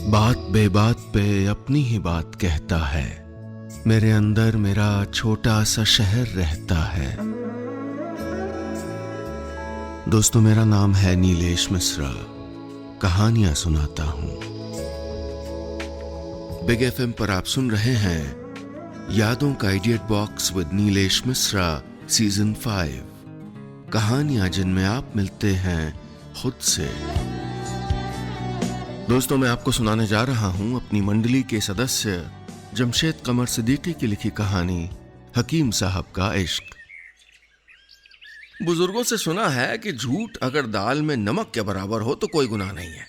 बात बेबात पे अपनी ही बात कहता है। मेरे अंदर मेरा छोटा सा शहर रहता है। दोस्तों, मेरा नाम है नीलेश मिश्रा। कहानियां सुनाता हूं। बिग एफएम पर आप सुन रहे हैं यादों का idiot box with Nilesh Mishra season 5। कहानियां जिनमें आप मिलते हैं खुद से। दोस्तों, मैं आपको सुनाने जा रहा हूं अपनी मंडली के सदस्य जमशेद कमर सिद्दीकी की लिखी कहानी हकीम साहब का इश्क। बुजुर्गों से सुना है कि झूठ अगर दाल में नमक के बराबर हो तो कोई गुनाह नहीं है,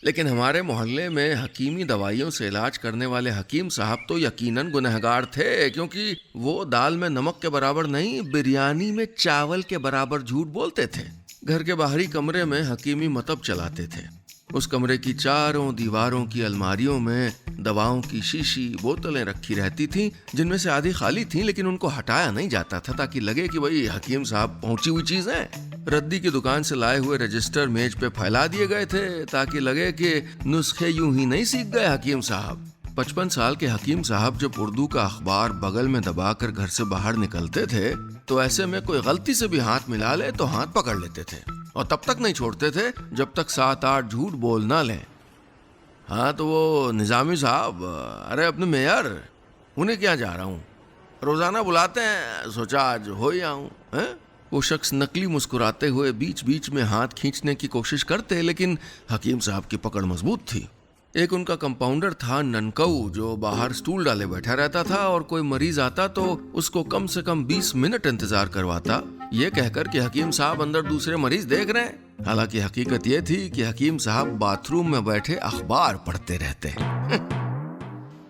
लेकिन हमारे मोहल्ले में हकीमी दवाइयों से इलाज करने वाले हकीम साहब तो यकीनन गुनहगार थे, क्योंकि वो दाल में नमक के बराबर नहीं, बिरयानी में चावल के बराबर झूठ बोलते थे। घर के बाहरी कमरे में हकीमी मतब चलाते थे। उस कमरे की चारों दीवारों की अलमारियों में दवाओं की शीशी बोतलें रखी रहती थीं, जिनमें से आधी खाली थीं, लेकिन उनको हटाया नहीं जाता था ताकि लगे कि भाई हकीम साहब पहुंची हुई चीज है। रद्दी की दुकान से लाए हुए रजिस्टर मेज पे फैला दिए गए थे ताकि लगे कि नुस्खे यूं ही नहीं सीख गए हकीम साहब। 55 साल के हकीम साहब जब उर्दू का अखबार बगल में दबाकर घर से बाहर निकलते थे तो ऐसे में कोई गलती से भी हाथ मिला ले तो हाथ पकड़ लेते थे, और तब तक नहीं छोड़ते थे जब तक 7-8 झूठ बोल ना लें। हाँ तो वो निजामी साहब, अरे अपने मेयर, उन्हें क्या जा रहा हूँ, रोजाना बुलाते हैं, सोचा आज हो ही आऊं। वो शख्स नकली मुस्कुराते हुए बीच बीच में हाथ खींचने की कोशिश करते, लेकिन हकीम साहब की पकड़ मजबूत थी। एक उनका कंपाउंडर था ननकऊ, जो बाहर स्टूल डाले बैठा रहता था और कोई मरीज आता तो उसको कम से कम 20 मिनट इंतजार करवाता, ये कहकर कि हकीम साहब अंदर दूसरे मरीज देख रहे हैं। हालांकि हकीकत ये थी कि हकीम साहब बाथरूम में बैठे अखबार पढ़ते रहते।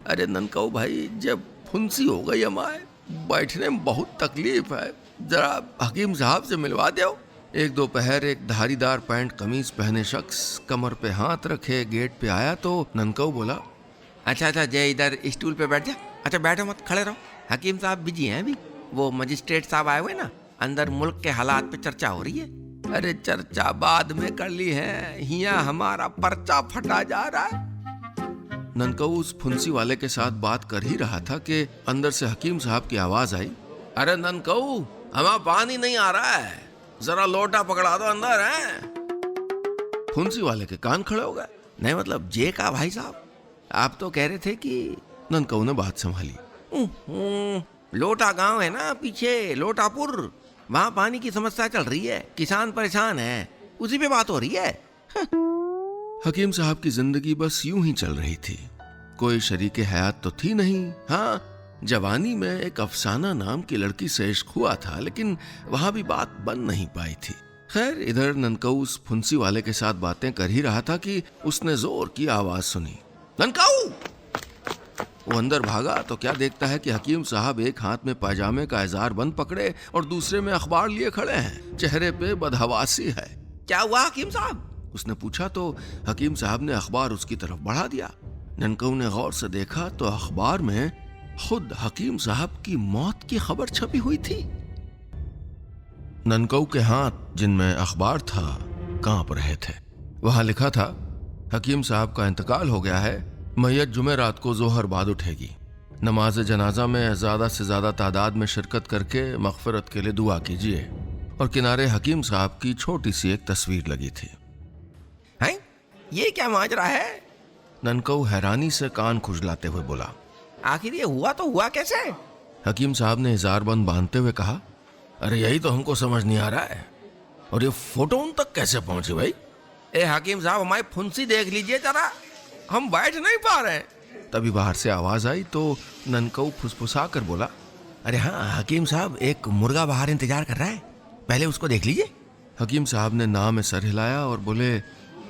अरे ननकऊ भाई, जब फुंसी हो गई हमारे, बैठने में बहुत तकलीफ है, जरा हकीम साहब से मिलवा दो। एक दोपहर एक धारीदार पैंट कमीज पहने शख्स कमर पे हाथ रखे गेट पे आया तो ननकऊ बोला, अच्छा जय इधर स्टूल पे बैठ जा। अच्छा बैठो मत, खड़े रहो, हकीम साहब बिजी हैं अभी। वो मजिस्ट्रेट साहब आए हुए ना, अंदर मुल्क के हालात पे चर्चा हो रही है। अरे चर्चा बाद में कर ली है, हिया हमारा पर्चा फटा जा रहा है। ननकऊ उस फुंसी वाले के साथ बात कर ही रहा था कि अंदर से हकीम साहब की आवाज आई, अरे ननकऊ, हमारा पानी नहीं आ रहा है, जरा लोटा पकड़ा दो अंदर है। फुंसी वाले के कान खड़े हो गए। नहीं मतलब जे का भाई साहब, आप तो कह रहे थे कि। ननकऊ ने बात संभाली, लोटा गांव है ना पीछे, लोटापुर, वहां पानी की समस्या चल रही है, किसान परेशान है, उसी पे बात हो रही है। हकीम साहब की जिंदगी बस यूं ही चल रही थी, कोई शरीके हयात तो थी नहीं। हाँ, जवानी में एक अफसाना नाम की लड़की से इश्क हुआ था, लेकिन वहां भी बात बन नहीं पाई थी। खैर, इधर ननकऊ उस फुंसी वाले के साथ बातें कर ही रहा था कि उसने जोर की आवाज सुनी, ननकऊ। वो अंदर भागा तो क्या देखता है कि हकीम साहब एक हाथ में पायजामे का इजार बंद पकड़े और दूसरे में अखबार लिए खड़े हैं। चेहरे पे बदहवासी है। क्या हुआ हकीम साहब, उसने पूछा तो हकीम साहब ने अखबार उसकी तरफ बढ़ा दिया। ननकऊ ने गौर से देखा तो अखबार में खुद हकीम साहब की मौत की खबर छपी हुई थी। ननकऊ के हाथ, जिनमें अखबार था, कांप रहे थे। वहां लिखा था, हकीम साहब का इंतकाल हो गया है, मैयत जुमे रात को जोहर बाद उठेगी। नमाज जनाजा में ज्यादा से ज्यादा तादाद में शिरकत करके मगफिरत के लिए दुआ कीजिए। और किनारे हकीम साहब की छोटी सी एक तस्वीर लगी थी। हैं? ये क्या माजरा है? ननकऊ हैरानी से कान खुजलाते हुए बोला, आखिर ये हुआ तो हुआ कैसे? हकीम साहब ने इजारबंद बांधते हुए कहा, अरे यही तो हमको समझ नहीं आ रहा है, और ये फोटो उन तक कैसे पहुंची भाई? ए हकीम साहब, हमारी फुंसी देख लीजिए जरा, हम बैठ नहीं पा रहे हैं। तभी बाहर से आवाज आई तो ननकऊ फुसफुसा कर बोला, अरे हाँ हकीम साहब, एक मुर्गा बाहर इंतजार कर रहा है, पहले उसको देख लीजिए। हकीम साहब ने नाम में सर हिलाया और बोले,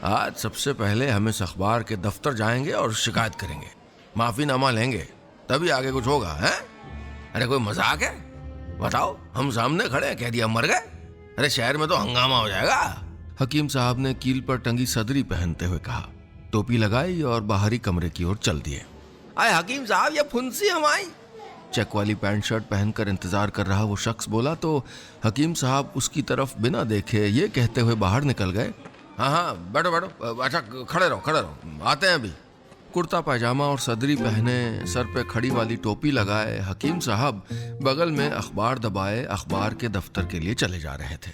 आज सबसे पहले हम इस अखबार के दफ्तर जाएंगे और शिकायत करेंगे, माफीनामा लेंगे, तभी आगे कुछ होगा। है? अरे कोई मजाक है? बताओ, हम सामने खड़े हैं, कह दिया मर गए? अरे शहर में तो हंगामा हो जाएगा। हकीम साहब ने कील पर टंगी सदरी पहनते हुए कहा, टोपी लगाई और बाहरी कमरे की ओर चल दिए। अरे हकीम साहब, ये फुंसी हमारी। चेक वाली पैंट शर्ट पहनकर इंतजार कर रहा वो शख्स बोला तो हकीम साहब उसकी तरफ बिना देखे ये कहते हुए बाहर निकल गए, हाँ बैठो बैठो, अच्छा खड़े रहो, आते हैं अभी। कुर्ता पैजामा और सदरी पहने, सर पे खड़ी वाली टोपी लगाए हकीम साहब बगल में अखबार दबाए अखबार के दफ्तर के लिए चले जा रहे थे।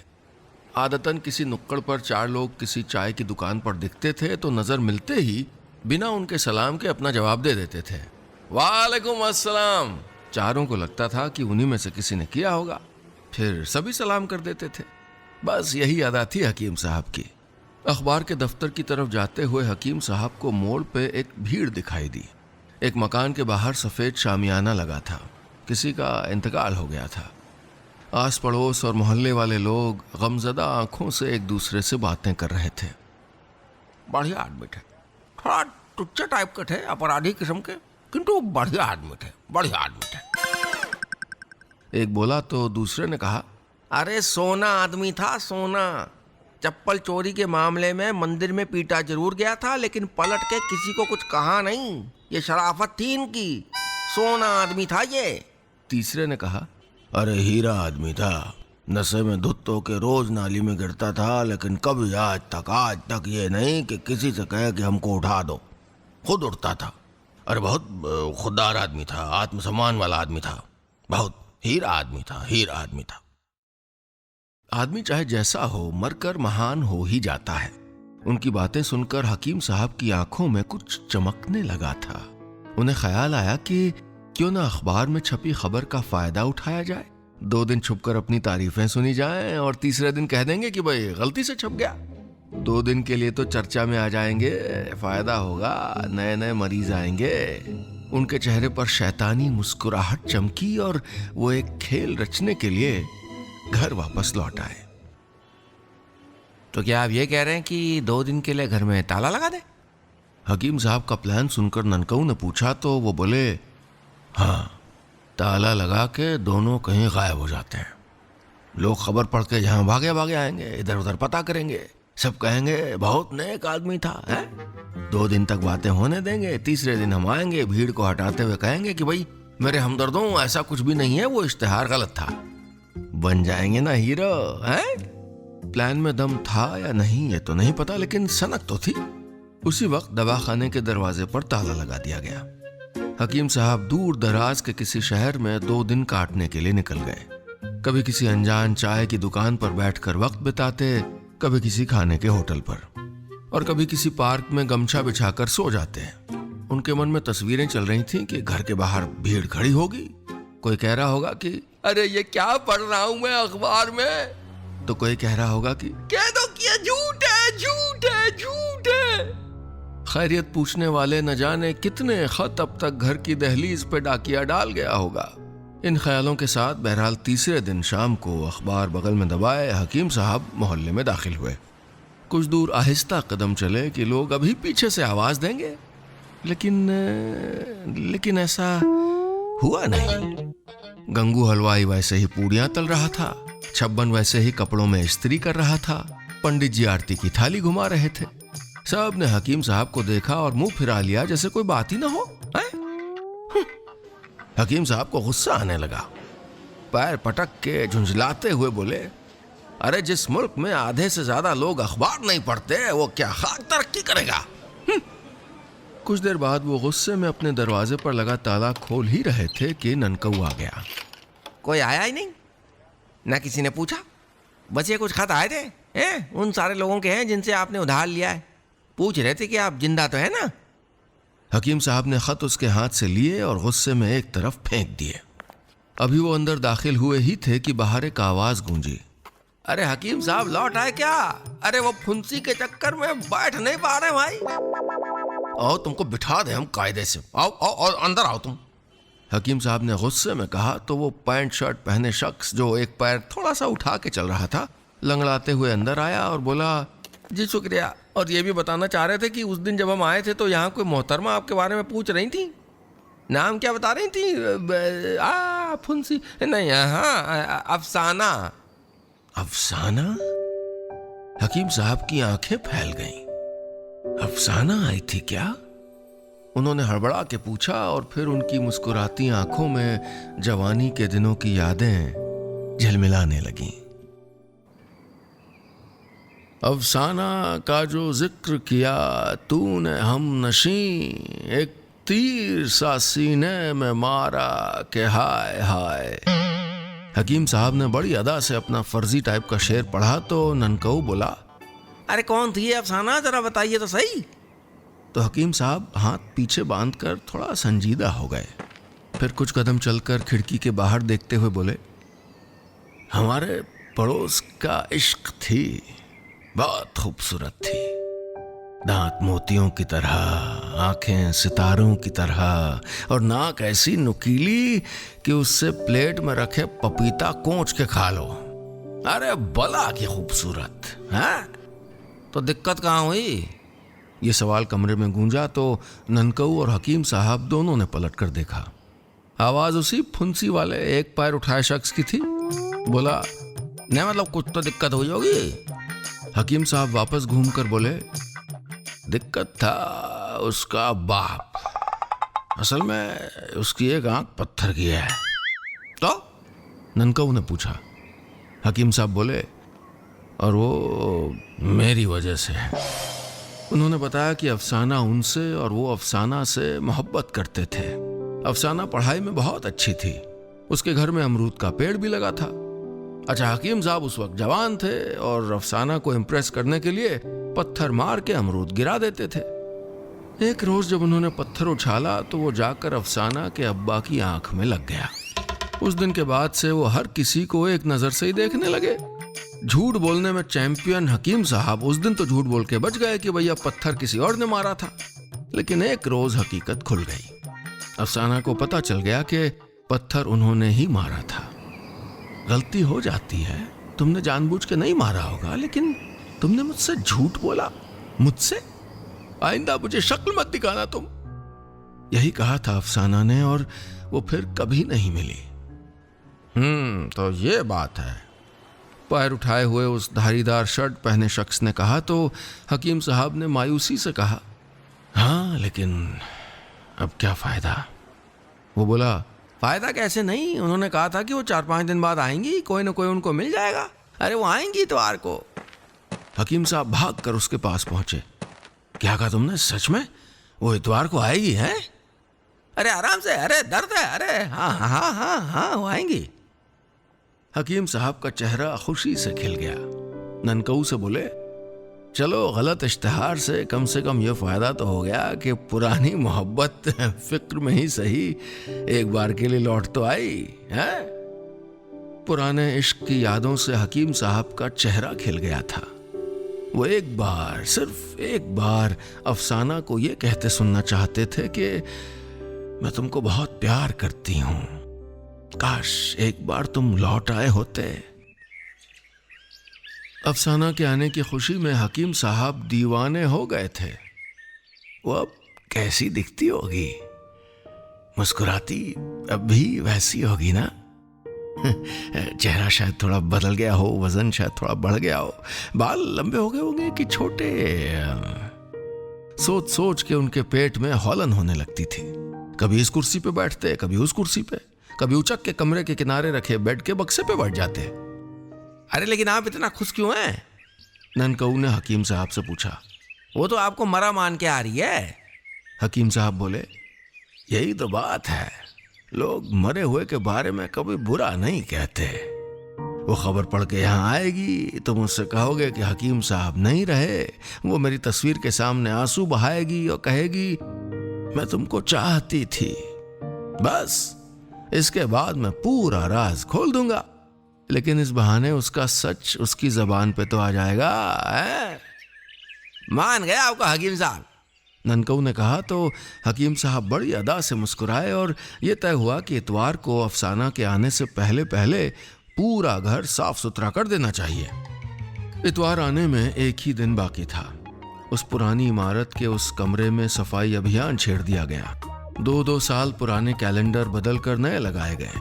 आदतन किसी नुक्कड़ पर चार लोग किसी चाय की दुकान पर दिखते थे तो नजर मिलते ही बिना उनके सलाम के अपना जवाब दे देते थे, वालेकुम अस्सलाम। चारों को लगता था कि उन्हीं में से किसी ने किया होगा, फिर सभी सलाम कर देते थे। बस यही अदा थी हकीम साहब की। अखबार के दफ्तर की तरफ जाते हुए हकीम साहब को मोड़ पे एक भीड़ दिखाई दी। एक मकान के बाहर सफ़ेद शामियाना लगा था, किसी का इंतकाल हो गया था। आस पड़ोस और मोहल्ले वाले लोग गमजदा आंखों से एक दूसरे से बातें कर रहे थे। बढ़िया आदमी थे, थोड़ा टुच्चा टाइप के थे, अपराधी किस्म के, किंतु बढ़िया आदमी थे, बढ़िया आदमी थे। एक बोला तो दूसरे ने कहा, अरे सोना आदमी था, सोना। चप्पल चोरी के मामले में मंदिर में पीटा जरूर गया था, लेकिन पलट के किसी को कुछ कहा नहीं। ये शराफत थी इनकी, सोना आदमी था ये। तीसरे ने कहा, अरे हीरा आदमी था, नशे में धुत होके रोज नाली में गिरता था, लेकिन कभी आज तक ये नहीं कि किसी से कहे कि हमको उठा दो, खुद उठता था। अरे बहुत खुददार आदमी था, आत्मसम्मान वाला आदमी था, बहुत हीरा आदमी था, हीरा आदमी था। आदमी चाहे जैसा हो, मरकर महान हो ही जाता है। उनकी बातें सुनकर हकीम साहब की आंखों में कुछ चमकने लगा था। उन्हें ख्याल आया कि क्यों ना अखबार में छपी खबर का फायदा उठाया जाए। 2 दिन छुपकर अपनी तारीफें सुनी जाएं और तीसरे दिन कह देंगे कि भाई गलती से छप गया। 2 दिन के लिए तो चर्चा में आ जाएंगे, फायदा होगा, नए नए मरीज आएंगे। उनके चेहरे पर शैतानी मुस्कुराहट चमकी और वो एक खेल रचने के लिए घर वापस लौट आए। तो क्या आप ये कह रहे हैं कि 2 दिन के लिए घर में ताला लगा दे? हकीम साहब का प्लान सुनकर ननकऊ ने पूछा तो वो बोले, हाँ, ताला लगा के दोनों कहीं गायब हो जाते हैं। लोग खबर पढ़ के जहां भागे भागे आएंगे, इधर उधर पता करेंगे, सब कहेंगे बहुत नेक आदमी था है? 2 दिन तक बातें होने देंगे, तीसरे दिन हम आएंगे, भीड़ को हटाते हुए कहेंगे कि भाई मेरे हमदर्दों, ऐसा कुछ भी नहीं है, वो इश्तेहार गलत था। बन जाएंगे ना हीरो है? प्लान में दम था या नहीं ये तो नहीं पता, लेकिन सनक तो थी। उसी वक्त दवाखाने के दरवाजे पर ताला लगा दिया गया। हकीम साहब दूर दराज के किसी शहर में 2 दिन काटने के लिए निकल गए। कभी किसी अनजान चाय की दुकान पर बैठकर वक्त बिताते, कभी किसी खाने के होटल पर, और कभी किसी पार्क में गमछा बिछाकर सो जाते। उनके मन में तस्वीरें चल रही थीं कि घर के बाहर भीड़ खड़ी होगी, कोई कह रहा होगा कि अरे ये क्या पढ़ रहा हूं मैं अखबार में, तो कोई कह रहा होगा कि कह दो कि ये झूठ है, झूठ है, झूठ है। खैरियत पूछने वाले न जाने कितने खत अब तक घर की दहलीज पे डाकिया डाल गया होगा। इन ख्यालों के साथ बहरहाल तीसरे दिन शाम को अखबार बगल में दबाए हकीम साहब मोहल्ले में दाखिल हुए। कुछ दूर आहिस्ता कदम चले कि लोग अभी पीछे से आवाज देंगे, लेकिन ऐसा हुआ नहीं। गंगू हलवाई वैसे ही पूड़ियां तल रहा था, छब्बन वैसे ही कपड़ों में इस्त्री कर रहा था, पंडित जी आरती की थाली घुमा रहे थे। सब ने हकीम साहब को देखा और मुंह फिरा लिया जैसे कोई बात ही ना हो। हकीम साहब को गुस्सा आने लगा। पैर पटक के झुंझलाते हुए बोले, अरे जिस मुल्क में आधे से ज्यादा लोग अखबार नहीं पढ़ते, वो क्या खाक तरक्की करेगा? कुछ देर बाद वो गुस्से में अपने दरवाजे पर लगा ताला खोल ही रहे थे कि ननकऊ आ गया। कोई आया ही नहीं, ना किसी ने पूछा, बस ये कुछ खत आए थे उन सारे लोगों के हैं जिनसे आपने उधार लिया है, पूछ रहे थे कि आप जिंदा तो है ना। हकीम साहब ने खत उसके हाथ से लिए और गुस्से में एक तरफ फेंक दिए। अभी वो अंदर दाखिल हुए ही थे कि बाहर एक आवाज गूंजी, अरे हकीम साहब लौट आए क्या? अरे वो फुंसी के चक्कर में बैठ नहीं पा रहे भाई। आओ तुमको बिठा दे हम कायदे से, आओ आओ और अंदर आओ तुम। हकीम साहब ने गुस्से में कहा तो वो पैंट शर्ट पहने शख्स जो एक पैर थोड़ा सा उठा के चल रहा था, लंगड़ाते हुए अंदर आया और बोला, जी शुक्रिया, और ये भी बताना चाह रहे थे कि उस दिन जब हम आए थे तो यहाँ कोई मोहतरमा आपके बारे में पूछ रही थी। नाम क्या बता रही थी? फुंसी नहीं, हाँ अफसाना। अफसाना? हकीम साहब की आंखें फैल गईं। अफसाना आई थी क्या? उन्होंने हड़बड़ा के पूछा और फिर उनकी मुस्कुराती आंखों में जवानी के दिनों की यादें झिलमिलाने लगीं। अफसाना का जो जिक्र किया तूने हम नशी, एक तीर सा सीने में मारा के हाय हाय। हकीम साहब ने बड़ी अदा से अपना फर्जी टाइप का शेर पढ़ा तो ननकऊ बोला, अरे कौन थी ये अफसाना, जरा बताइए तो सही। तो हकीम साहब हाथ पीछे बांधकर थोड़ा संजीदा हो गए। फिर कुछ कदम चलकर खिड़की के बाहर देखते हुए बोले, हमारे पड़ोस का इश्क थी, बहुत खूबसूरत थी, दांत मोतियों की तरह, आंखें सितारों की तरह और नाक ऐसी नुकीली कि उससे प्लेट में रखे पपीता कोंच के खा लो। अरे बला की खूबसूरत है। तो दिक्कत कहाँ हुई? ये सवाल कमरे में गूंजा तो ननकऊ और हकीम साहब दोनों ने पलट कर देखा। आवाज उसी फुंसी वाले एक पैर उठाए शख्स की थी। बोला, नहीं मतलब कुछ तो दिक्कत हुई होगी। हकीम साहब वापस घूमकर बोले, दिक्कत था उसका बाप, असल में उसकी एक आंख पत्थर की है। तो ननकऊ ने पूछा। हकीम साहब बोले, और वो मेरी वजह से है। उन्होंने बताया कि अफसाना उनसे और वो अफसाना से मोहब्बत करते थे। अफसाना पढ़ाई में बहुत अच्छी थी, उसके घर में अमरूद का पेड़ भी लगा था। अच्छा, हकीम साहब उस वक्त जवान थे और अफसाना को इम्प्रेस करने के लिए पत्थर मार के अमरूद गिरा देते थे। एक रोज जब उन्होंने पत्थर उछाला तो वो जाकर अफसाना के अब्बा की आंख में लग गया। उस दिन के बाद से वो हर किसी को एक नजर से ही देखने लगे। झूठ बोलने में चैंपियन हकीम साहब उस दिन तो झूठ बोल के बच गए कि भैया पत्थर किसी और ने मारा था, लेकिन एक रोज हकीकत खुल गई। अफसाना को पता चल गया कि पत्थर उन्होंने ही मारा था। गलती हो जाती है, तुमने जानबूझ के नहीं मारा होगा, लेकिन तुमने मुझसे झूठ बोला। मुझसे? आइंदा मुझे शक्ल मत दिखाना तुम। यही कहा था अफसाना ने और वो फिर कभी नहीं मिली। तो ये बात है, पैर उठाए हुए उस धारीदार शर्ट पहने शख्स ने कहा तो हकीम साहब ने मायूसी से कहा, हाँ लेकिन अब क्या फायदा। वो बोला, फायदा कैसे नहीं, उन्होंने कहा था कि वो 4-5 दिन बाद आएंगी, कोई ना कोई उनको मिल जाएगा। अरे वो आएंगी इतवार को। हकीम साहब भाग कर उसके पास पहुंचे। क्या कहा तुमने, सच में वो इतवार को आएगी है? अरे आराम से, अरे दर्द है, अरे हाँ हाँ हाँ हाँ वो आएंगी। हकीम साहब का चेहरा खुशी से खिल गया। ननकऊ से बोले, चलो गलत इश्तिहार से कम ये फायदा तो हो गया कि पुरानी मोहब्बत फिक्र में ही सही एक बार के लिए लौट तो आई है। पुराने इश्क की यादों से हकीम साहब का चेहरा खिल गया था। वो एक बार, सिर्फ एक बार अफसाना को ये कहते सुनना चाहते थे कि मैं तुमको बहुत प्यार करती हूं, काश एक बार तुम लौट आए होते। अफसाना के आने की खुशी में हकीम साहब दीवाने हो गए थे। वो अब कैसी दिखती होगी, मुस्कुराती अब भी वैसी होगी ना। चेहरा शायद थोड़ा बदल गया हो, वजन शायद थोड़ा बढ़ गया हो, बाल लंबे हो गए होंगे कि छोटे। सोच सोच के उनके पेट में हौलन होने लगती थी। कभी इस कुर्सी पे बैठते, कभी उस कुर्सी पे, कभी उचक के कमरे के किनारे रखे बेड के बक्से पे बैठ जाते। अरे लेकिन आप इतना खुश क्यों हैं? ननकऊ ने हकीम साहब से पूछा। वो तो आपको मरा मान के आ रही है। हकीम साहब बोले, यही तो बात है, लोग मरे हुए के बारे में कभी बुरा नहीं कहते। वो खबर पढ़ के यहाँ आएगी तो मुझसे कहोगे कि हकीम साहब नहीं रहे। वो मेरी तस्वीर के सामने आंसू बहाएगी और कहेगी, मैं तुमको चाहती थी। बस इसके बाद मैं पूरा राज खोल दूंगा, लेकिन इस बहाने उसका सच उसकी जबान पे तो आ जाएगा। मान गया आपका हकीम साहब, ननकऊ ने कहा तो हकीम साहब बड़ी अदा से मुस्कुराए और ये तय हुआ कि इतवार को अफसाना के आने से पहले पहले पूरा घर साफ सुथरा कर देना चाहिए। इतवार आने में एक ही दिन बाकी था। उस पुरानी इमारत के उस कमरे में सफाई अभियान छेड़ दिया गया। 2-2 साल पुराने कैलेंडर बदल कर नए लगाए गए।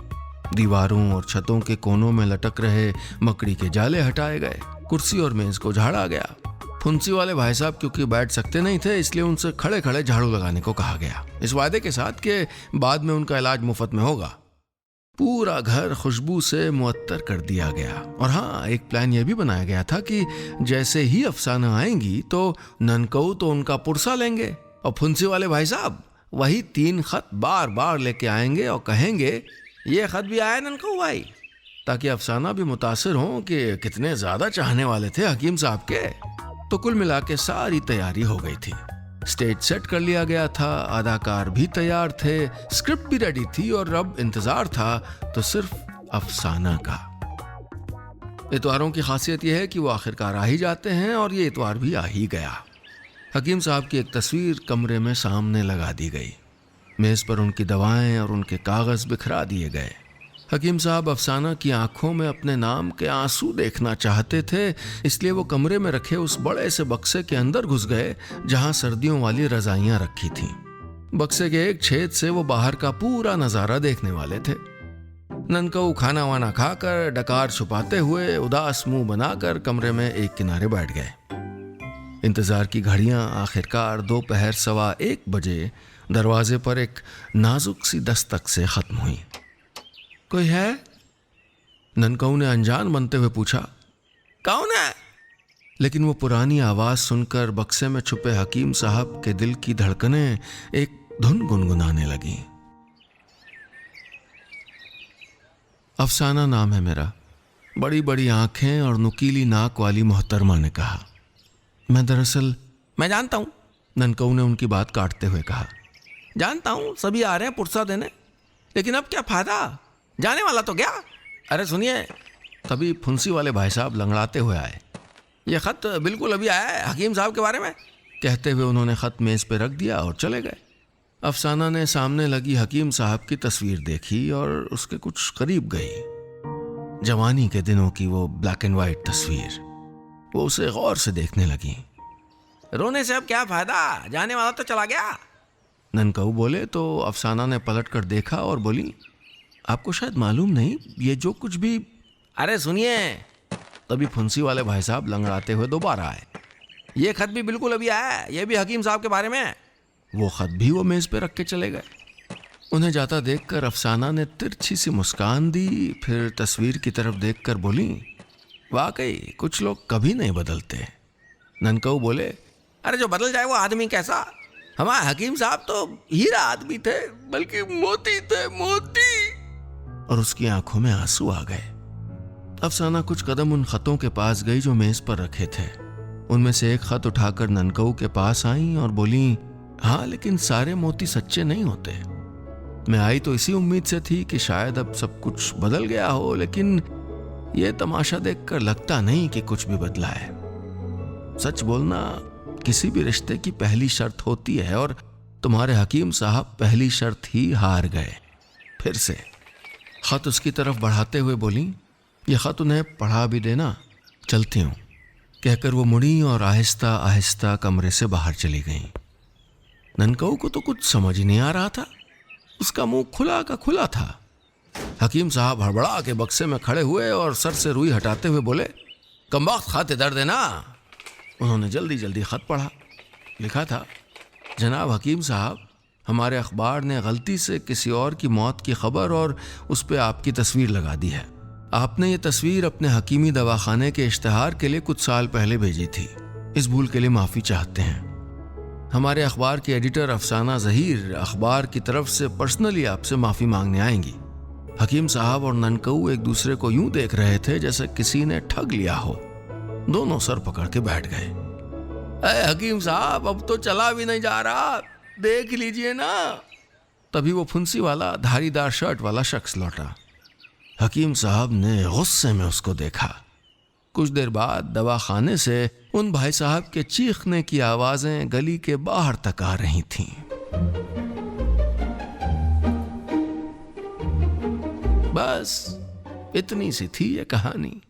दीवारों और छतों के कोनों में लटक रहे मकड़ी के जाले हटाए गए। कुर्सी और मेज को झाड़ा गया। फुंसी वाले भाई साहब क्योंकि बैठ सकते नहीं थे, इसलिए उनसे खड़े खड़े झाड़ू लगाने को कहा गया, इस वादे के साथ कि बाद में उनका इलाज मुफ्त में होगा। पूरा घर खुशबू से मुअत्तर कर दिया गया। और हाँ, एक प्लान यह भी बनाया गया था कि जैसे ही अफसाना आएंगी तो ननकऊ तो उनका पुरसा लेंगे और फुंसी वाले भाई साहब वही 3 खत बार बार लेके आएंगे और कहेंगे ये खत भी आया ननकऊ भाई, ताकि अफसाना भी मुतासिर हो कि कितने ज्यादा चाहने वाले थे हकीम साहब के। तो कुल मिला के सारी तैयारी हो गई थी। स्टेज सेट कर लिया गया था, अदाकार भी तैयार थे, स्क्रिप्ट भी रेडी थी और अब इंतजार था तो सिर्फ अफसाना का। इतवारों की खासियत यह है कि वो आखिरकार आ ही जाते हैं और ये इतवार भी आ ही गया। हकीम साहब की एक तस्वीर कमरे में सामने लगा दी गई। मेज पर उनकी दवाएं और उनके कागज बिखरा दिए गए। हकीम साहब अफसाना की आंखों में अपने नाम के आंसू देखना चाहते थे, इसलिए वो कमरे में रखे उस बड़े से बक्से के अंदर घुस गए जहां सर्दियों वाली रजाइयां रखी थीं। बक्से के एक छेद से वो बाहर का पूरा नजारा देखने वाले थे। ननकऊ खाना वाना खाकर डकार छुपाते हुए उदास मुंह बनाकर कमरे में एक किनारे बैठ गए। इंतजार की घड़ियां आखिरकार दोपहर 1:15 बजे दरवाजे पर एक नाजुक सी दस्तक से खत्म हुई। कोई है? ननकऊ ने अनजान बनते हुए पूछा। कौन है? लेकिन वो पुरानी आवाज सुनकर बक्से में छुपे हकीम साहब के दिल की धड़कनें एक धुन गुनगुनाने लगी। अफसाना नाम है मेरा, बड़ी बड़ी आंखें और नुकीली नाक वाली मोहतरमा ने कहा। मैं जानता हूं, ननकऊ ने उनकी बात काटते हुए कहा। जानता हूं सभी आ रहे हैं पुरसा देने, लेकिन अब क्या फायदा, जाने वाला तो गया। अरे सुनिए, तभी फुंसी वाले भाई साहब लंगड़ाते हुए आए। ये खत बिल्कुल अभी आया है हकीम साहब के बारे में, कहते हुए उन्होंने खत मेज पे रख दिया और चले गए। अफसाना ने सामने लगी हकीम साहब की तस्वीर देखी और उसके कुछ करीब गई। जवानी के दिनों की वो ब्लैक एंड व्हाइट तस्वीर, वो उसे गौर से देखने लगी। रोने से अब क्या फायदा, जाने वाला तो चला गया, ननकऊ बोले। तो अफसाना ने पलट कर देखा और बोली, आपको शायद मालूम नहीं, ये जो कुछ भी। अरे सुनिए, तभी फुंसी वाले भाई साहब लंगड़ाते हुए दोबारा आए। ये खत भी बिल्कुल अभी आया है, ये भी हकीम साहब के बारे में। वो खत भी वो मेज पे रख के चले गए। उन्हें जाता देखकर अफसाना ने तिरछी सी मुस्कान दी, फिर तस्वीर की तरफ देखकर बोली, वाकई कुछ लोग कभी नहीं बदलते। ननकऊ बोले, अरे जो बदल जाए वो आदमी कैसा, हमारे हकीम साहब तो हीरा आदमी थे, बल्कि मोती थे, मोती। और उसकी आंखों में आंसू आ गए। अफसाना कुछ कदम उन खतों के पास गई जो मेज पर रखे थे। उनमें से एक खत उठाकर ननकऊ के पास आई और बोली, हाँ लेकिन सारे मोती सच्चे नहीं होते। मैं आई तो इसी उम्मीद से थी कि शायद अब सब कुछ बदल गया हो, लेकिन यह तमाशा देखकर लगता नहीं कि कुछ भी बदला है। सच बोलना किसी भी रिश्ते की पहली शर्त होती है और तुम्हारे हकीम साहब पहली शर्त ही हार गए। फिर से खत उसकी तरफ बढ़ाते हुए बोली, यह खत उन्हें पढ़ा भी देना, चलती हूँ, कहकर वो मुड़ी और आहिस्ता आहिस्ता कमरे से बाहर चली गई। ननकऊ को तो कुछ समझ ही नहीं आ रहा था, उसका मुंह खुला का खुला था। हकीम साहब हड़बड़ा के बक्से में खड़े हुए और सर से रुई हटाते हुए बोले, कमबख्त खत इधर देना। उन्होंने जल्दी जल्दी खत पढ़ा। लिखा था, जनाब हकीम साहब, हमारे अखबार ने गलती से किसी और की मौत की खबर और उस पर आपकी तस्वीर लगा दी है। आपने ये तस्वीर अपने हकीमी दवाखाने के इश्तिहार के लिए कुछ साल पहले भेजी थी। इस भूल के लिए माफ़ी चाहते हैं। हमारे अखबार की एडिटर अफसाना ज़हीर अखबार की तरफ से पर्सनली आपसे माफ़ी मांगने आएंगी। हकीम साहब और ननकऊ एक दूसरे को यूं देख रहे थे जैसे किसी ने ठग लिया हो। दोनों सर पकड़ के बैठ गए। अरे हकीम साहब, अब तो चला भी नहीं जा रहा, देख लीजिए ना। तभी वो फुंसी वाला धारीदार शर्ट वाला शख्स लौटा। हकीम साहब ने गुस्से में उसको देखा। कुछ देर बाद दवाखाने से उन भाई साहब के चीखने की आवाजें गली के बाहर तक आ रही थीं। बस इतनी सी थी ये कहानी।